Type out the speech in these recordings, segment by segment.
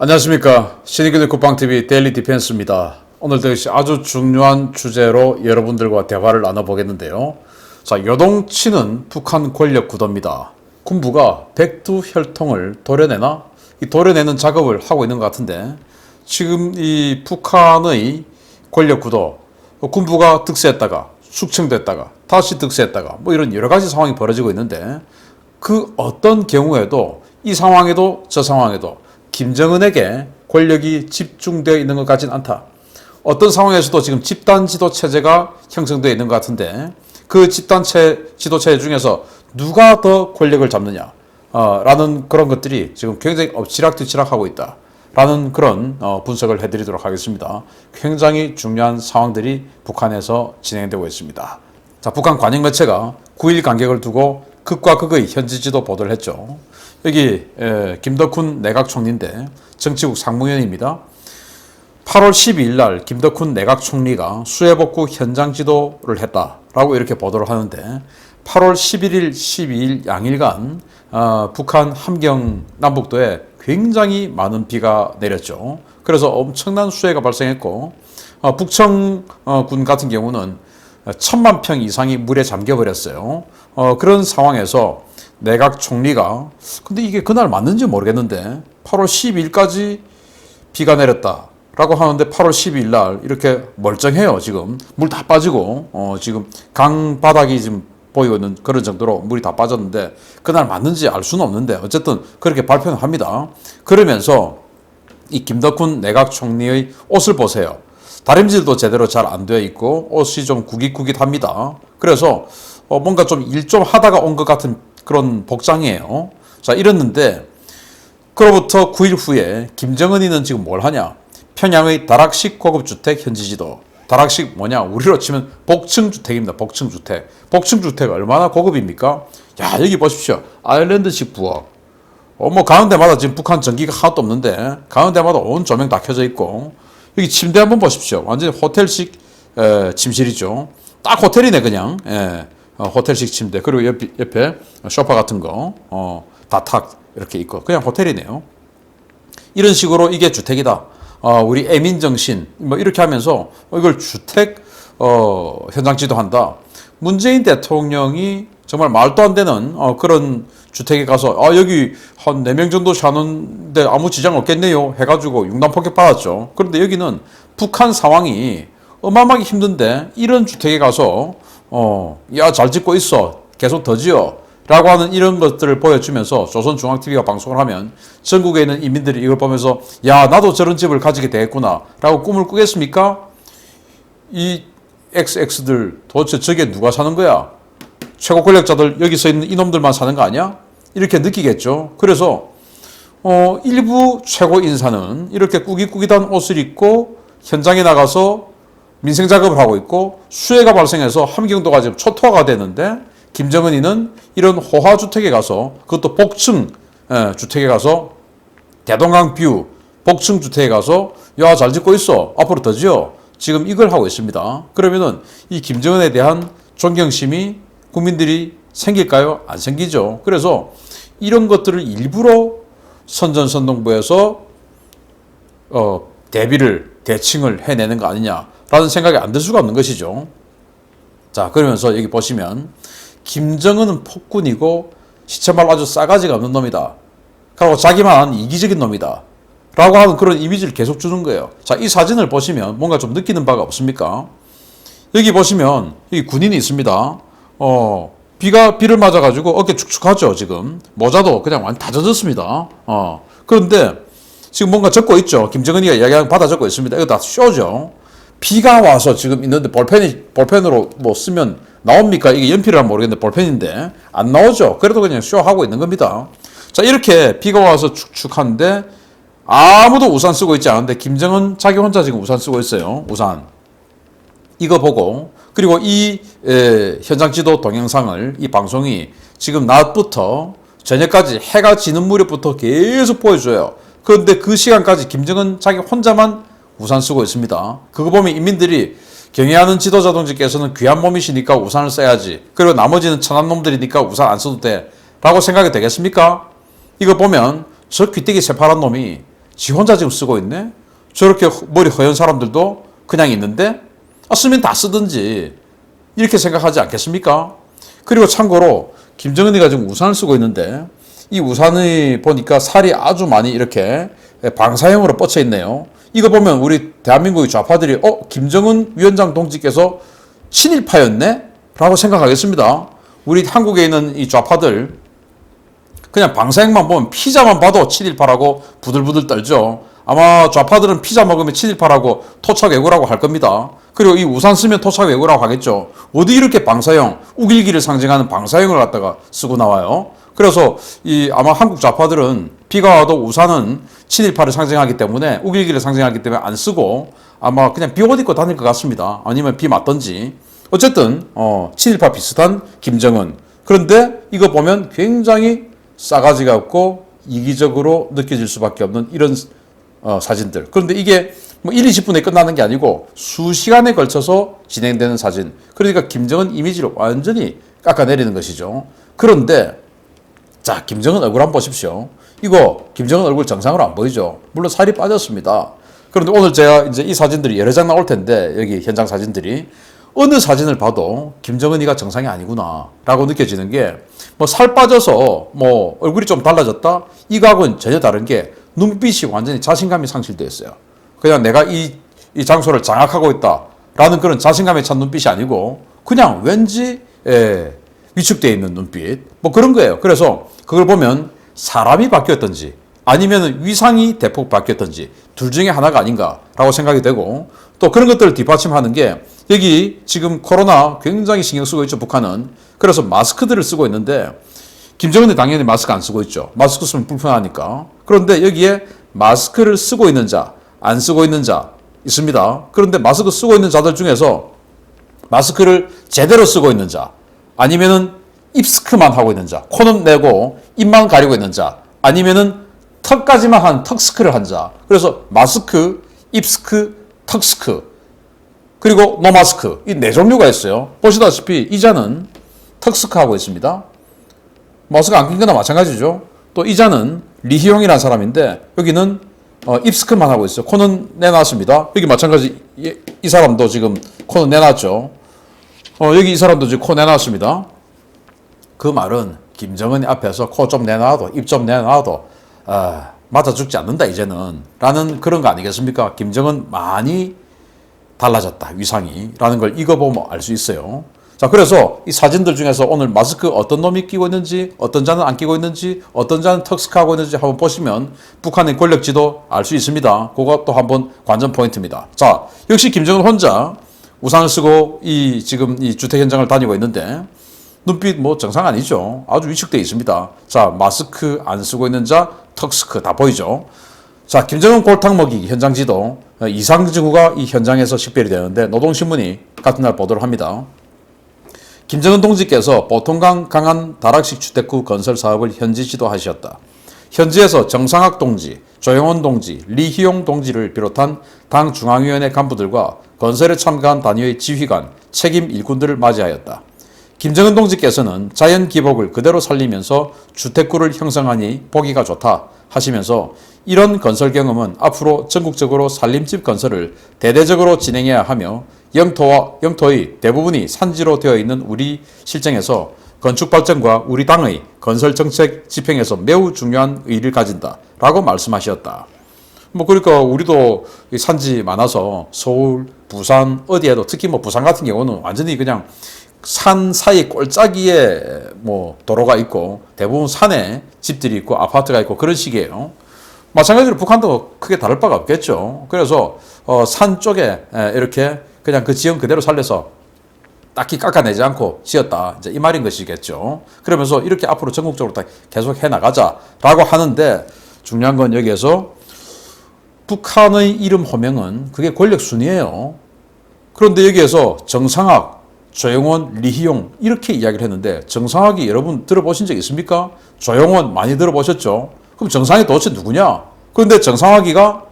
안녕하십니까. 신의균의 국방TV 데일리 디펜스입니다. 오늘도 역시 아주 중요한 주제로 여러분들과 대화를 나눠보겠는데요. 자, 요동치는 북한 권력 구도입니다. 군부가 백두혈통을 도려내나? 이 도려내는 작업을 하고 있는 것 같은데, 지금 이 북한의 권력 구도, 군부가 득세했다가 숙청됐다가 다시 득세했다가 뭐 이런 여러 가지 상황이 벌어지고 있는데, 그 어떤 경우에도 이 상황에도 저 상황에도 김정은에게 권력이 집중되어 있는 것 같지는 않다. 어떤 상황에서도 지금 집단 지도 체제가 형성되어 있는 것 같은데, 그 집단 지도 체제 중에서 누가 더 권력을 잡느냐 라는 그런 것들이 지금 굉장히 엎치락뒤치락하고 있다 라는 그런 분석을 해드리도록 하겠습니다. 굉장히 중요한 상황들이 북한에서 진행되고 있습니다. 자, 북한 관영 매체가 9일 간격을 두고 극과 극의 현지 지도 보도를 했죠. 여기 김덕훈 내각총리인데 정치국 상무위원입니다. 8월 12일 날 김덕훈 내각총리가 수해복구 현장 지도를 했다라고 이렇게 보도를 하는데, 8월 11일, 12일 양일간 북한 함경 남북도에 굉장히 많은 비가 내렸죠. 그래서 엄청난 수해가 발생했고, 북청군 같은 경우는 1000만 평 이상이 물에 잠겨버렸어요. 그런 상황에서 내각 총리가, 근데 이게 그날 맞는지 모르겠는데 8월 12일까지 비가 내렸다라고 하는데 8월 12일 날 이렇게 멀쩡해요. 지금 물 다 빠지고 지금 강 바닥이 지금 보이고 있는 그런 정도로 물이 다 빠졌는데, 그날 맞는지 알 수는 없는데 어쨌든 그렇게 발표는 합니다. 그러면서 이 김덕훈 내각 총리의 옷을 보세요. 다림질도 제대로 잘 안 되어 있고 옷이 좀 구깃구깃합니다. 그래서 뭔가 좀 일 좀 하다가 온 것 같은 그런 복장이에요. 자, 이랬는데 그로부터 9일 후에 김정은이는 지금 뭘 하냐? 평양의 다락식 고급주택 현지지도. 다락식 뭐냐? 우리로 치면 복층주택입니다. 복층주택. 복층주택 얼마나 고급입니까? 야, 여기 보십시오. 아일랜드식 부엌. 뭐 가는 데마다 지금 북한 전기가 하나도 없는데 가는 데마다 온 조명 다 켜져 있고, 여기 침대 한번 보십시오. 완전히 호텔식 침실이죠. 딱 호텔이네 그냥. 호텔식 침대. 그리고 옆에 소파 같은 거 다 탁 이렇게 있고 그냥 호텔이네요. 이런 식으로 이게 주택이다. 우리 애민정신 뭐 이렇게 하면서 이걸 주택 현장 지도한다. 문재인 대통령이 정말 말도 안 되는 그런 주택에 가서 여기 한 4명 정도 사는데 아무 지장 없겠네요 해가지고 융단 폭격 받았죠. 그런데 여기는 북한 상황이 어마어마하게 힘든데 이런 주택에 가서 야, 잘 짓고 있어, 계속 더 지어 라고 하는 이런 것들을 보여주면서 조선중앙TV가 방송을 하면 전국에 있는 인민들이 이걸 보면서 야, 나도 저런 집을 가지게 되겠구나 라고 꿈을 꾸겠습니까? 이 XX들 도대체 저게 누가 사는 거야? 최고 권력자들 여기 서 있는 이놈들만 사는 거 아니야? 이렇게 느끼겠죠. 그래서 일부 최고 인사는 이렇게 꾸깃꾸깃한 옷을 입고 현장에 나가서 민생 작업을 하고 있고, 수해가 발생해서 함경도가 지금 초토화가 되는데 김정은이는 이런 호화주택에 가서, 그것도 복층 주택에 가서, 대동강 뷰 복층 주택에 가서 야, 잘 짓고 있어, 앞으로 더 지어, 지금 이걸 하고 있습니다. 그러면은 이 김정은에 대한 존경심이 국민들이 생길까요? 안 생기죠. 그래서 이런 것들을 일부러 선전선동부에서 대칭을 해내는 거 아니냐라는 생각이 안 들 수가 없는 것이죠. 자, 그러면서 여기 보시면 김정은은 폭군이고 시체말로 아주 싸가지가 없는 놈이다. 그리고 자기만 아는 이기적인 놈이다. 라고 하는 그런 이미지를 계속 주는 거예요. 자, 이 사진을 보시면 뭔가 좀 느끼는 바가 없습니까? 여기 보시면 여기 군인이 있습니다. 비를 맞아가지고 어깨 축축하죠, 지금. 모자도 그냥 완전 다 젖었습니다. 그런데 지금 뭔가 적고 있죠. 김정은이가 이야기하는 받아 적고 있습니다. 이거 다 쇼죠. 비가 와서 지금 있는데 볼펜으로 뭐 쓰면 나옵니까? 이게 연필을 하면 모르겠는데 볼펜인데 안 나오죠. 그래도 그냥 쇼하고 있는 겁니다. 자, 이렇게 비가 와서 축축한데 아무도 우산 쓰고 있지 않은데 김정은 자기 혼자 지금 우산 쓰고 있어요. 우산. 이거 보고, 그리고 이 현장 지도 동영상을, 이 방송이 지금 낮부터 저녁까지 해가 지는 무렵부터 계속 보여줘요. 그런데 그 시간까지 김정은 자기 혼자만 우산 쓰고 있습니다. 그거 보면 인민들이 경애하는 지도자동지께서는 귀한 몸이시니까 우산을 써야지, 그리고 나머지는 천한 놈들이니까 우산 안 써도 돼 라고 생각이 되겠습니까? 이거 보면 저 귀때기 새파란 놈이 지 혼자 지금 쓰고 있네? 저렇게 머리 허연 사람들도 그냥 있는데 쓰면 다 쓰든지 이렇게 생각하지 않겠습니까? 그리고 참고로 김정은이가 지금 우산을 쓰고 있는데 이 우산이 보니까 살이 아주 많이 이렇게 방사형으로 뻗쳐 있네요. 이거 보면 우리 대한민국의 좌파들이 김정은 위원장 동지께서 친일파였네? 라고 생각하겠습니다. 우리 한국에 있는 이 좌파들 그냥 방사형만 보면 피자만 봐도 친일파라고 부들부들 떨죠. 아마 좌파들은 피자 먹으면 친일파라고 토착외구라고 할 겁니다. 그리고 이 우산 쓰면 토착외구라고 하겠죠. 어디 이렇게 방사형, 우길기를 상징하는 방사형을 갖다가 쓰고 나와요. 그래서 아마 한국 좌파들은 비가 와도 우산은 친일파를 상징하기 때문에 우길기를 상징하기 때문에 안 쓰고 아마 그냥 비옷 입고 다닐 것 같습니다. 아니면 비 맞던지. 어쨌든 친일파 비슷한 김정은. 그런데 이거 보면 굉장히 싸가지가 없고 이기적으로 느껴질 수밖에 없는 이런 사진들. 그런데 이게 뭐 1, 20분에 끝나는 게 아니고 수시간에 걸쳐서 진행되는 사진. 그러니까 김정은 이미지를 완전히 깎아내리는 것이죠. 그런데 자, 김정은 얼굴 한번 보십시오. 이거 김정은 얼굴 정상으로 안 보이죠. 물론 살이 빠졌습니다. 그런데 오늘 제가 이제 이 사진들이 여러 장 나올 텐데 여기 현장 사진들이 어느 사진을 봐도 김정은이가 정상이 아니구나 라고 느껴지는 게 뭐 살 빠져서 뭐 얼굴이 좀 달라졌다? 이거하고는 전혀 다른 게 눈빛이 완전히 자신감이 상실되어 있어요. 그냥 내가 이 장소를 장악하고 있다라는 그런 자신감에 찬 눈빛이 아니고 그냥 왠지 위축되어 있는 눈빛 뭐 그런 거예요. 그래서 그걸 보면 사람이 바뀌었던지 아니면 위상이 대폭 바뀌었던지 둘 중에 하나가 아닌가라고 생각이 되고 또 그런 것들을 뒷받침하는 게 여기 지금 코로나 굉장히 신경 쓰고 있죠, 북한은. 그래서 마스크들을 쓰고 있는데 김정은이 당연히 마스크 안 쓰고 있죠. 마스크 쓰면 불편하니까. 그런데 여기에 마스크를 쓰고 있는 자, 안 쓰고 있는 자 있습니다. 그런데 마스크 쓰고 있는 자들 중에서 마스크를 제대로 쓰고 있는 자 아니면은 입스크만 하고 있는 자, 코는 내고 입만 가리고 있는 자 아니면은 턱까지만 한 턱스크를 한 자. 그래서 마스크, 입스크, 턱스크 그리고 노마스크 이 네 종류가 있어요. 보시다시피 이 자는 턱스크 하고 있습니다. 마스크 안 낀 거나 마찬가지죠. 또 이 자는 리희용이라는 사람인데 여기는 입스크만 하고 있어요. 코는 내놨습니다. 여기 마찬가지 이 사람도 지금 코는 내놨죠. 여기 이 사람도 지금 코 내놨습니다. 그 말은 김정은이 앞에서 코 좀 내놔도 입 좀 내놔도 맞아 죽지 않는다 이제는 라는 그런 거 아니겠습니까? 김정은 많이 달라졌다 위상이 라는 걸 이거 보면 알 수 있어요. 자, 그래서 이 사진들 중에서 오늘 마스크 어떤 놈이 끼고 있는지 어떤 자는 안 끼고 있는지 어떤 자는 턱스크 하고 있는지 한번 보시면 북한의 권력지도 알 수 있습니다. 그것도 한번 관전 포인트입니다. 자, 역시 김정은 혼자 우산을 쓰고 지금 이 주택 현장을 다니고 있는데 눈빛 뭐 정상 아니죠. 아주 위축되어 있습니다. 자, 마스크 안 쓰고 있는 자, 턱스크 다 보이죠. 자, 김정은 골탕 먹이기 현장 지도 이상증후가 이 현장에서 식별이 되는데 노동신문이 같은 날 보도를 합니다. 김정은 동지께서 보통강 강한 다락식 주택구 건설 사업을 현지 지도하셨다. 현지에서 정상학 동지, 조영원 동지, 리희용 동지를 비롯한 당 중앙위원회 간부들과 건설에 참가한 단위의 지휘관, 책임 일꾼들을 맞이하였다. 김정은 동지께서는 자연 기복을 그대로 살리면서 주택구를 형성하니 보기가 좋다 하시면서 이런 건설 경험은 앞으로 전국적으로 산림집 건설을 대대적으로 진행해야 하며 영토의 대부분이 산지로 되어 있는 우리 실정에서 건축 발전과 우리 당의 건설 정책 집행에서 매우 중요한 의의를 가진다라고 말씀하셨다. 뭐 그러니까 우리도 산지 많아서 서울, 부산 어디에도 특히 뭐 부산 같은 경우는 완전히 그냥 산 사이 꼴짜기에 뭐 도로가 있고 대부분 산에 집들이 있고 아파트가 있고 그런 식이에요. 마찬가지로 북한도 크게 다를 바가 없겠죠. 그래서 산 쪽에 이렇게 그냥 그 지형 그대로 살려서 딱히 깎아내지 않고 지었다. 이제 이 말인 것이겠죠. 그러면서 이렇게 앞으로 전국적으로 다 계속 해나가자라고 하는데 중요한 건 여기에서 북한의 이름 호명은 그게 권력 순위예요. 그런데 여기에서 정상학, 조영원, 리희용 이렇게 이야기를 했는데 정상학이 여러분 들어보신 적 있습니까? 조영원 많이 들어보셨죠? 그럼 정상이 도대체 누구냐? 그런데 정상학이가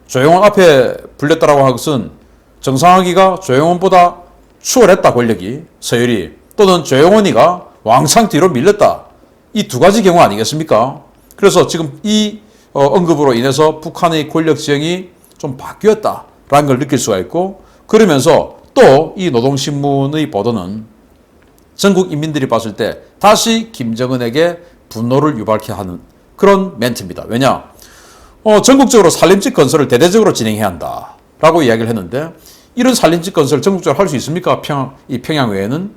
조영원 앞에 불렸다라고 한 것은 정상학이가 조영원보다 추월했다 권력이 서열이 또는 조영원이가 왕창 뒤로 밀렸다 이 두 가지 경우 아니겠습니까? 그래서 지금 이 언급으로 인해서 북한의 권력 지형이 좀 바뀌었다라는 걸 느낄 수가 있고, 그러면서 또 이 노동신문의 보도는 전국 인민들이 봤을 때 다시 김정은에게 분노를 유발케 하는 그런 멘트입니다. 왜냐? 전국적으로 살림집 건설을 대대적으로 진행해야 한다라고 이야기를 했는데, 이런 살림집 건설을 전국적으로 할 수 있습니까? 이 평양 외에는?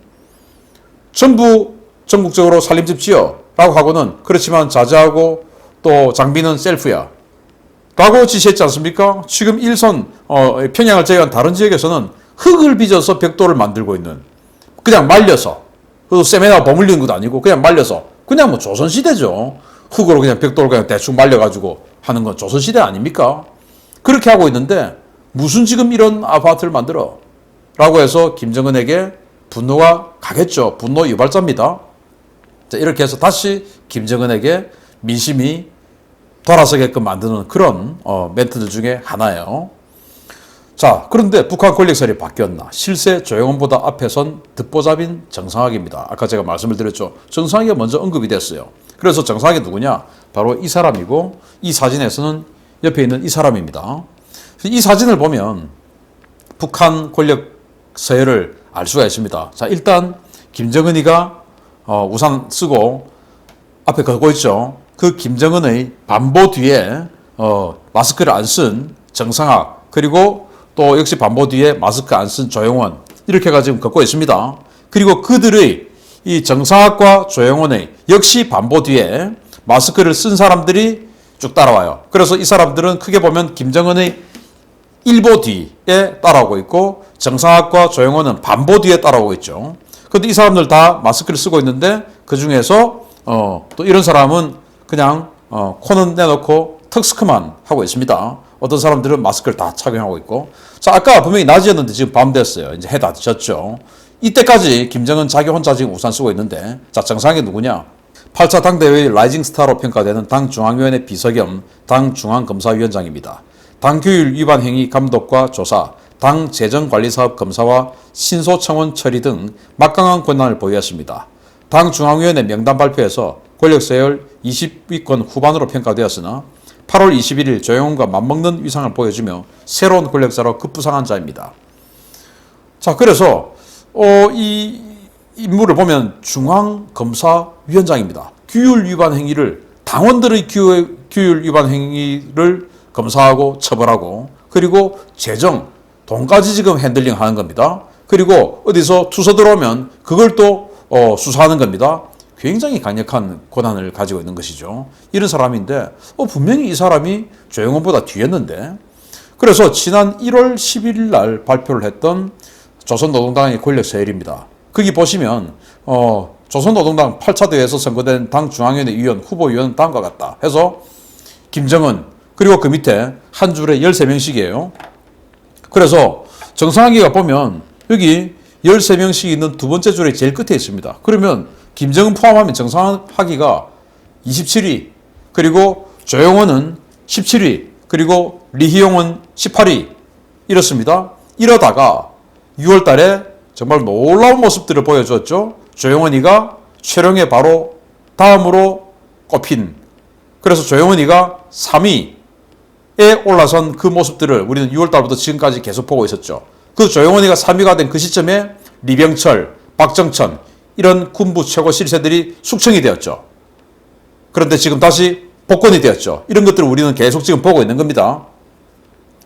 전부 전국적으로 살림집 지어 라고 하고는 그렇지만 자재하고 또 장비는 셀프야 라고 지시했지 않습니까? 지금 일선 평양을 제외한 다른 지역에서는 흙을 빚어서 벽돌을 만들고 있는, 그냥 말려서, 그 세면하고 버물리는 것도 아니고 그냥 말려서, 그냥 뭐 조선시대죠. 흙으로 그냥 벽돌을 그냥 대충 말려가지고 하는 건 조선시대 아닙니까? 그렇게 하고 있는데 무슨 지금 이런 아파트를 만들어? 라고 해서 김정은에게 분노가 가겠죠. 분노 유발자입니다. 자, 이렇게 해서 다시 김정은에게 민심이 돌아서게끔 만드는 그런 멘트들 중에 하나예요. 자, 그런데 북한 권력설이 바뀌었나? 실세 조영원보다 앞에 선 듣보잡인 정상학입니다. 아까 제가 말씀을 드렸죠. 정상학이 먼저 언급이 됐어요. 그래서 정상학이 누구냐? 바로 이 사람이고, 이 사진에서는 옆에 있는 이 사람입니다. 이 사진을 보면 북한 권력 서열을 알 수가 있습니다. 자, 일단 김정은이가 우산 쓰고 앞에 걷고 있죠. 그 김정은의 반보 뒤에 마스크를 안 쓴 정상학, 그리고 또 역시 반보 뒤에 마스크 안 쓴 조영원, 이렇게가 지금 걷고 있습니다. 그리고 그들의 이 정상학과 조영원의 역시 반보 뒤에 마스크를 쓴 사람들이 쭉 따라와요. 그래서 이 사람들은 크게 보면 김정은의 일보 뒤에 따라오고 있고, 정상학과 조영원은 반보 뒤에 따라오고 있죠. 그런데 이 사람들 다 마스크를 쓰고 있는데, 그 중에서 또 이런 사람은 그냥 코는 내놓고 턱스크만 하고 있습니다. 어떤 사람들은 마스크를 다 착용하고 있고. 자, 아까 분명히 낮이었는데 지금 밤 됐어요. 이제 해 다 졌죠. 이때까지 김정은 자기 혼자 지금 우산 쓰고 있는데, 자, 정상이 누구냐? 8차 당대회의 라이징 스타로 평가되는 당 중앙위원회 비서 겸 당 중앙검사위원장입니다. 당 규율 위반 행위 감독과 조사, 당 재정관리사업 검사와 신소청원 처리 등 막강한 권한을 보유했습니다. 당 중앙위원회 명단 발표에서 권력서열 20위권 후반으로 평가되었으나 8월 21일 조영원과 맞먹는 위상을 보여주며 새로운 권력자로 급부상한 자입니다. 자, 그래서 이 인물을 보면 중앙검사위원장입니다. 규율 위반 행위를, 당원들의 규율 위반 행위를 검사하고 처벌하고, 그리고 재정, 돈까지 지금 핸들링 하는 겁니다. 그리고 어디서 투서 들어오면 그걸 또 수사하는 겁니다. 굉장히 강력한 권한을 가지고 있는 것이죠. 이런 사람인데 분명히 이 사람이 조영원보다 뒤였는데, 그래서 지난 1월 11일 날 발표를 했던 조선노동당의 권력서열입니다. 거기 보시면 조선노동당 8차 대회에서 선거된 당 중앙위원회 위원, 후보위원은 다음과 같다 해서 김정은, 그리고 그 밑에 한 줄에 13명씩이에요. 그래서 정상학이가 보면 여기 13명씩 있는 두 번째 줄에 제일 끝에 있습니다. 그러면 김정은 포함하면 정상학이가 27위, 그리고 조영원은 17위, 그리고 리희용은 18위, 이렇습니다. 이러다가 6월 달에 정말 놀라운 모습들을 보여줬죠. 조영원이가 최룡의 바로 다음으로 꼽힌, 그래서 조영원이가 3위에 올라선 그 모습들을 우리는 6월 달부터 지금까지 계속 보고 있었죠. 그 조영원이가 3위가 된 그 시점에 리병철, 박정천, 이런 군부 최고 실세들이 숙청이 되었죠. 그런데 지금 다시 복권이 되었죠. 이런 것들을 우리는 계속 지금 보고 있는 겁니다.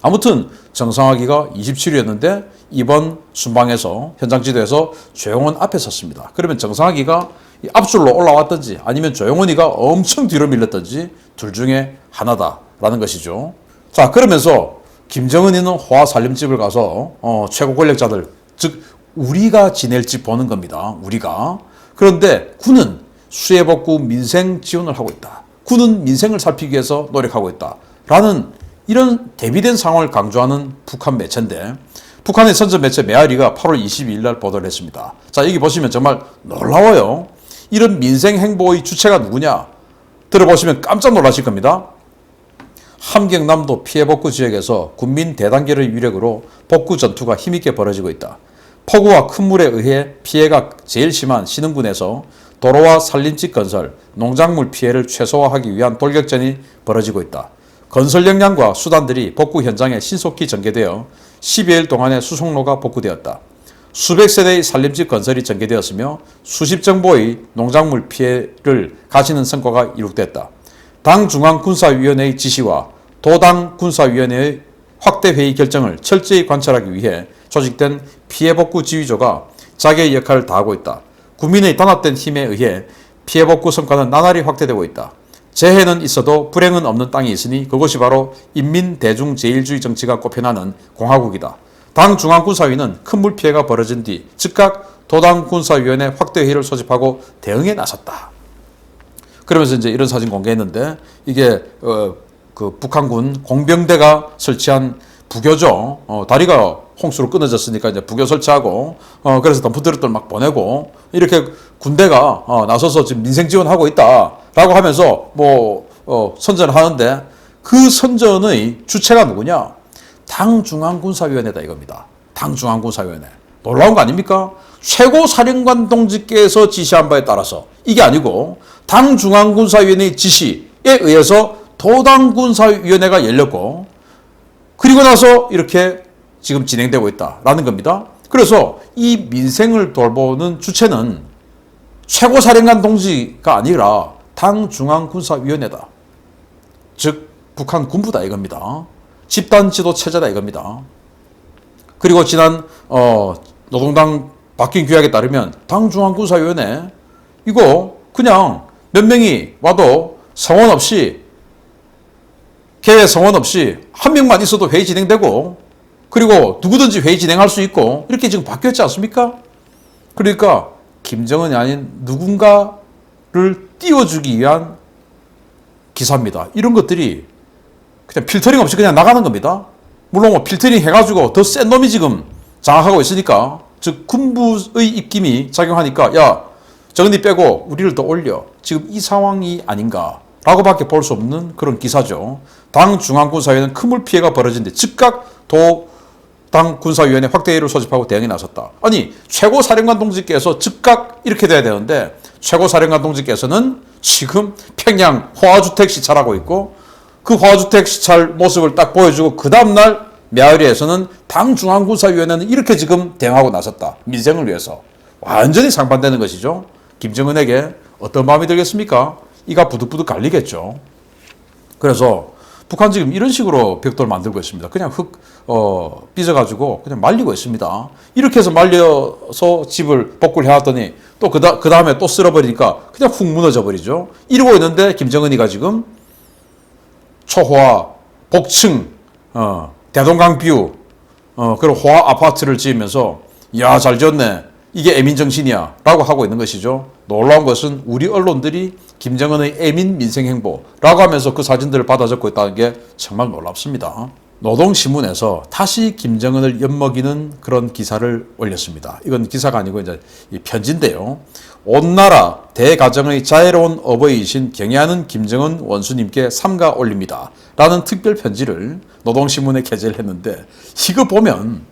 아무튼 정상학이가 27위였는데 이번 순방에서 현장 지도에서 조영원 앞에 섰습니다. 그러면 정상학이가 앞줄로 올라왔든지 아니면 조영원이가 엄청 뒤로 밀렸든지 둘 중에 하나다라는 것이죠. 자, 그러면서 김정은이는 호화 살림집을 가서 최고 권력자들, 즉 우리가 지낼 집 보는 겁니다. 우리가. 그런데 군은 수해복구 민생 지원을 하고 있다. 군은 민생을 살피기 위해서 노력하고 있다. 라는 이런 대비된 상황을 강조하는 북한 매체인데, 북한의 선전 매체 메아리가 8월 22일 날 보도를 했습니다. 자, 여기 보시면 정말 놀라워요. 이런 민생 행보의 주체가 누구냐? 들어보시면 깜짝 놀라실 겁니다. 함경남도 피해복구 지역에서 군민 대단계를 위력으로 복구 전투가 힘있게 벌어지고 있다. 폭우와 큰 물에 의해 피해가 제일 심한 신흥군에서 도로와 산림집 건설, 농작물 피해를 최소화하기 위한 돌격전이 벌어지고 있다. 건설 역량과 수단들이 복구 현장에 신속히 전개되어 12일 동안의 수송로가 복구되었다. 수백 세대의 산림집 건설이 전개되었으며 수십 정보의 농작물 피해를 가시는 성과가 이룩됐다. 당 중앙군사위원회의 지시와 도당 군사위원회의 확대회의 결정을 철저히 관철하기 위해 조직된 피해복구 지휘조가 자기의 역할을 다하고 있다. 국민의 단합된 힘에 의해 피해복구 성과는 나날이 확대되고 있다. 재해는 있어도 불행은 없는 땅이 있으니 그것이 바로 인민대중제일주의 정치가 꼽혀나는 공화국이다. 당 중앙군사위는 큰 물 피해가 벌어진 뒤 즉각 도당군사위원회 확대회의를 소집하고 대응에 나섰다. 그러면서 이제 이런 사진 공개했는데 이게 그 북한군 공병대가 설치한 부교죠. 다리가 홍수로 끊어졌으니까 이제 부교 설치하고 그래서 덤프트럭들 막 보내고 이렇게 군대가 나서서 지금 민생 지원하고 있다라고 하면서 선전을 하는데 그 선전의 주체가 누구냐? 당 중앙군사위원회다 이겁니다. 당 중앙군사위원회. 놀라운 거 아닙니까? 최고사령관 동지께서 지시한 바에 따라서 이게 아니고 당 중앙군사위원회의 지시에 의해서 도당군사위원회가 열렸고 그리고 나서 이렇게 지금 진행되고 있다라는 겁니다. 그래서 이 민생을 돌보는 주체는 최고사령관 동지가 아니라 당 중앙군사위원회다. 즉 북한 군부다 이겁니다. 집단지도 체제다 이겁니다. 그리고 지난 노동당 바뀐 규약에 따르면 당 중앙군사위원회 이거 그냥 몇 명이 와도 성원 없이 개회 성원 없이 한 명만 있어도 회의 진행되고 그리고 누구든지 회의 진행할 수 있고 이렇게 지금 바뀌었지 않습니까? 그러니까 김정은이 아닌 누군가를 띄워주기 위한 기사입니다. 이런 것들이 그냥 필터링 없이 그냥 나가는 겁니다. 물론 필터링 해가지고 더 센 놈이 지금 장악하고 있으니까 즉 군부의 입김이 작용하니까 야 정은이 빼고 우리를 더 올려 지금 이 상황이 아닌가 라고밖에 볼 수 없는 그런 기사죠. 당 중앙군사위원회는 큰 물 피해가 벌어진데 즉각 당 군사위원회 확대회의를 소집하고 대응에 나섰다. 아니 최고사령관 동지께서 즉각 이렇게 돼야 되는데 최고사령관 동지께서는 지금 평양 호화주택 시찰하고 있고 그 호화주택 시찰 모습을 딱 보여주고 그 다음날 мя으리에서는 당 중앙군사위원회는 이렇게 지금 대응하고 나섰다. 민생을 위해서. 완전히 상반되는 것이죠. 김정은에게 어떤 마음이 들겠습니까? 이가 부득부득 갈리겠죠. 그래서 북한 지금 이런 식으로 벽돌 만들고 있습니다. 그냥 삐져가지고 그냥 말리고 있습니다. 이렇게 해서 말려서 집을 복구를 해왔더니 또 그 다음에 또 쓸어버리니까 그냥 훅 무너져 버리죠. 이러고 있는데 김정은이가 지금 초호화, 복층, 대동강 뷰, 그리고 호화 아파트를 지으면서 야, 잘 지었네. 이게 애민정신이야. 라고 하고 있는 것이죠. 놀라운 것은 우리 언론들이 김정은의 애민 민생행보라고 하면서 그 사진들을 받아 적고 있다는 게 정말 놀랍습니다. 노동신문에서 다시 김정은을 엿먹이는 그런 기사를 올렸습니다. 이건 기사가 아니고 이제 편지인데요. 온 나라 대가정의 자애로운 어버이이신 경애하는 김정은 원수님께 삼가 올립니다. 라는 특별 편지를 노동신문에 게재를 했는데 이거 보면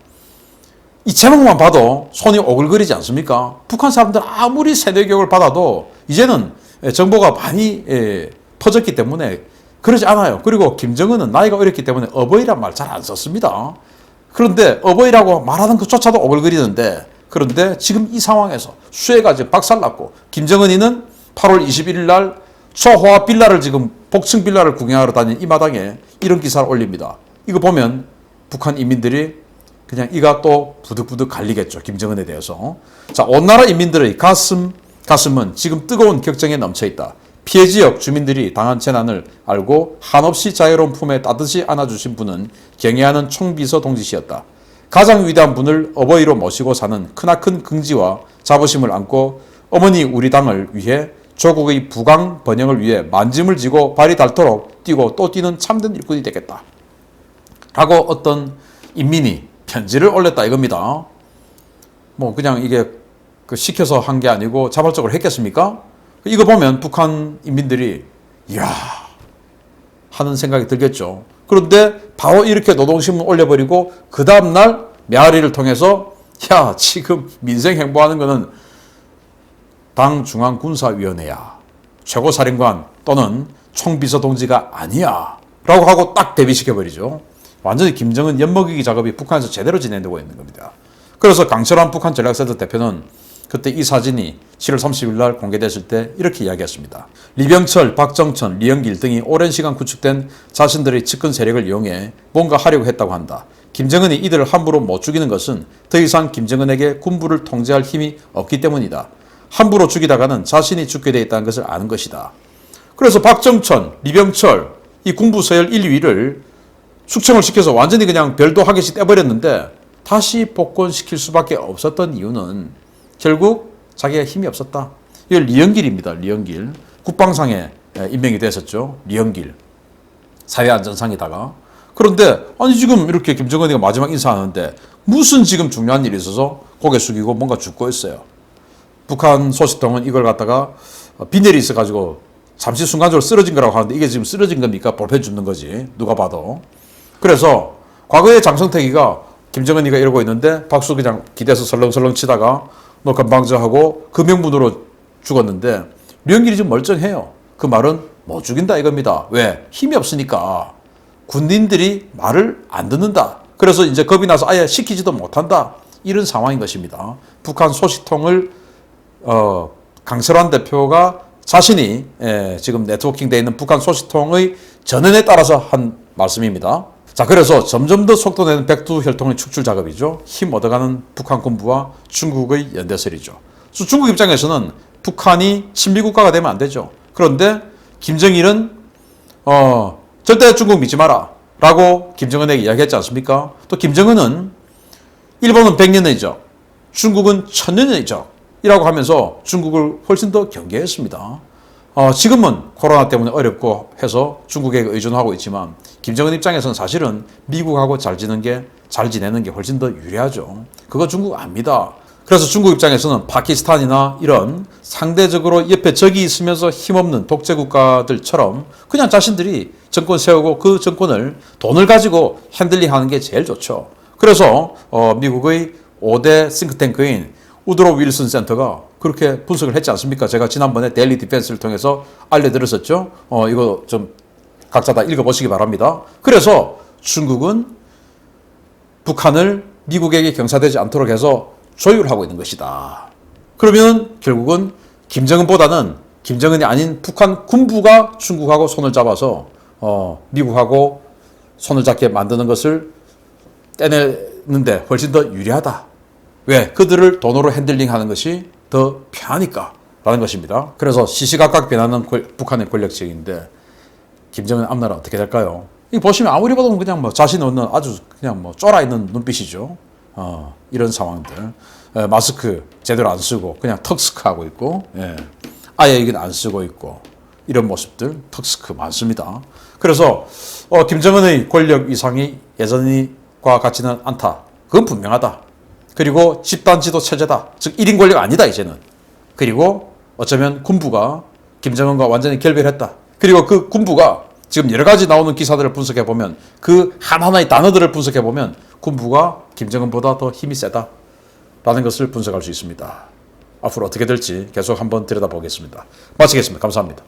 이 제목만 봐도 손이 오글거리지 않습니까? 북한 사람들 아무리 세대교육을 받아도 이제는 정보가 많이 퍼졌기 때문에 그러지 않아요. 그리고 김정은은 나이가 어렸기 때문에 어버이란 말 잘 안 썼습니다. 그런데 어버이라고 말하는 것조차도 오글거리는데 그런데 지금 이 상황에서 수혜가 지금 박살났고 김정은이는 8월 21일 날 초호화 빌라를 지금 복층 빌라를 구경하러 다니는 이 마당에 이런 기사를 올립니다. 이거 보면 북한 인민들이 그냥 이가 또 부득부득 갈리겠죠. 김정은에 대해서. 자, 온 나라 인민들의 가슴은 지금 뜨거운 격정에 넘쳐 있다. 피해 지역 주민들이 당한 재난을 알고 한없이 자유로운 품에 따뜻이 안아주신 분은 경애하는 총비서 동지시였다. 가장 위대한 분을 어버이로 모시고 사는 크나큰 긍지와 자부심을 안고 어머니 우리 당을 위해 조국의 부강 번영을 위해 만짐을 지고 발이 닳도록 뛰고 또 뛰는 참된 일꾼이 되겠다. 라고 어떤 인민이 편지를 올렸다 이겁니다. 뭐 그냥 이게 시켜서 한 게 아니고 자발적으로 했겠습니까? 이거 보면 북한 인민들이 이야 하는 생각이 들겠죠. 그런데 바로 이렇게 노동신문 올려버리고 그 다음날 мя으리를 통해서 야 지금 민생 행보하는 거는 당 중앙군사위원회야. 최고사령관 또는 총비서동지가 아니야. 라고 하고 딱 대비시켜버리죠. 완전히 김정은 엿먹이기 작업이 북한에서 제대로 진행되고 있는 겁니다. 그래서 강철환 북한 전략센터 대표는 그때 이 사진이 7월 30일 날 공개됐을 때 이렇게 이야기했습니다. 리병철, 박정천, 리영길 등이 오랜 시간 구축된 자신들의 측근 세력을 이용해 뭔가 하려고 했다고 한다. 김정은이 이들을 함부로 못 죽이는 것은 더 이상 김정은에게 군부를 통제할 힘이 없기 때문이다. 함부로 죽이다가는 자신이 죽게 돼 있다는 것을 아는 것이다. 그래서 박정천, 리병철, 이 군부 서열 1, 2위를 숙청을 시켜서 완전히 그냥 별도 한 개씩 떼버렸는데 다시 복권시킬 수밖에 없었던 이유는 결국 자기가 힘이 없었다. 이걸 리영길입니다. 리영길. 국방상에 임명이 됐었죠. 리영길. 사회안전상에다가. 그런데 아니 지금 이렇게 김정은이가 마지막 인사하는데 무슨 지금 중요한 일이 있어서 고개 숙이고 뭔가 죽고 있어요. 북한 소식통은 이걸 갖다가 빈혈이 있어가지고 잠시 순간적으로 쓰러진 거라고 하는데 이게 지금 쓰러진 겁니까? 볼펜 줍는 거지. 누가 봐도. 그래서 과거에 장성택이가 김정은이가 이러고 있는데 박수 그냥 기대서 설렁설렁 치다가 너 건방져하고 그 명분으로 죽었는데 류영길이 좀 멀쩡해요. 그 말은 못 죽인다 이겁니다. 왜? 힘이 없으니까. 군인들이 말을 안 듣는다. 그래서 이제 겁이 나서 아예 시키지도 못한다. 이런 상황인 것입니다. 북한 소식통을 강철환 대표가 자신이 지금 네트워킹 되어 있는 북한 소식통의 전언에 따라서 한 말씀입니다. 자, 그래서 점점 더 속도 내는 백두혈통의 축출 작업이죠. 힘 얻어가는 북한 군부와 중국의 연대설이죠. 중국 입장에서는 북한이 친미국가가 되면 안 되죠. 그런데 김정일은 절대 중국 믿지 마라 라고 김정은에게 이야기했지 않습니까? 또 김정은은 일본은 100년의 적, 중국은 1000년의 적이라고 하면서 중국을 훨씬 더 경계했습니다. 지금은 코로나 때문에 어렵고 해서 중국에게 의존하고 있지만 김정은 입장에서는 사실은 미국하고 잘 지내는 게 훨씬 더 유리하죠. 그거 중국 압니다. 그래서 중국 입장에서는 파키스탄이나 이런 상대적으로 옆에 적이 있으면서 힘없는 독재 국가들처럼 그냥 자신들이 정권 세우고 그 정권을 돈을 가지고 핸들링하는 게 제일 좋죠. 그래서 미국의 5대 싱크탱크인 우드로 윌슨 센터가 그렇게 분석을 했지 않습니까? 제가 지난번에 데일리 디펜스를 통해서 알려드렸었죠. 이거 좀 각자 다 읽어보시기 바랍니다. 그래서 중국은 북한을 미국에게 경사되지 않도록 해서 조율하고 있는 것이다. 그러면 결국은 김정은보다는 김정은이 아닌 북한 군부가 중국하고 손을 잡아서 미국하고 손을 잡게 만드는 것을 떼내는데 훨씬 더 유리하다. 왜? 그들을 돈으로 핸들링하는 것이 더 편하니까 라는 것입니다. 그래서 시시각각 변하는 북한의 권력지역인데 김정은 앞나라 어떻게 될까요? 이 보시면 아무리 봐도 그냥 뭐 자신 없는 아주 그냥 뭐 쫄아 있는 눈빛이죠. 이런 상황들. 마스크 제대로 안 쓰고 그냥 턱스크 하고 있고, 아예 이건 안 쓰고 있고, 이런 모습들 턱스크 많습니다. 그래서 김정은의 권력 위상이 예전과 같지는 않다. 그건 분명하다. 그리고 집단지도 체제다. 즉 1인 권력 아니다 이제는. 그리고 어쩌면 군부가 김정은과 완전히 결별했다. 그리고 그 군부가 지금 여러 가지 나오는 기사들을 분석해 보면 그 하나하나의 단어들을 분석해 보면 군부가 김정은보다 더 힘이 세다 라는 것을 분석할 수 있습니다. 앞으로 어떻게 될지 계속 한번 들여다보겠습니다. 마치겠습니다. 감사합니다.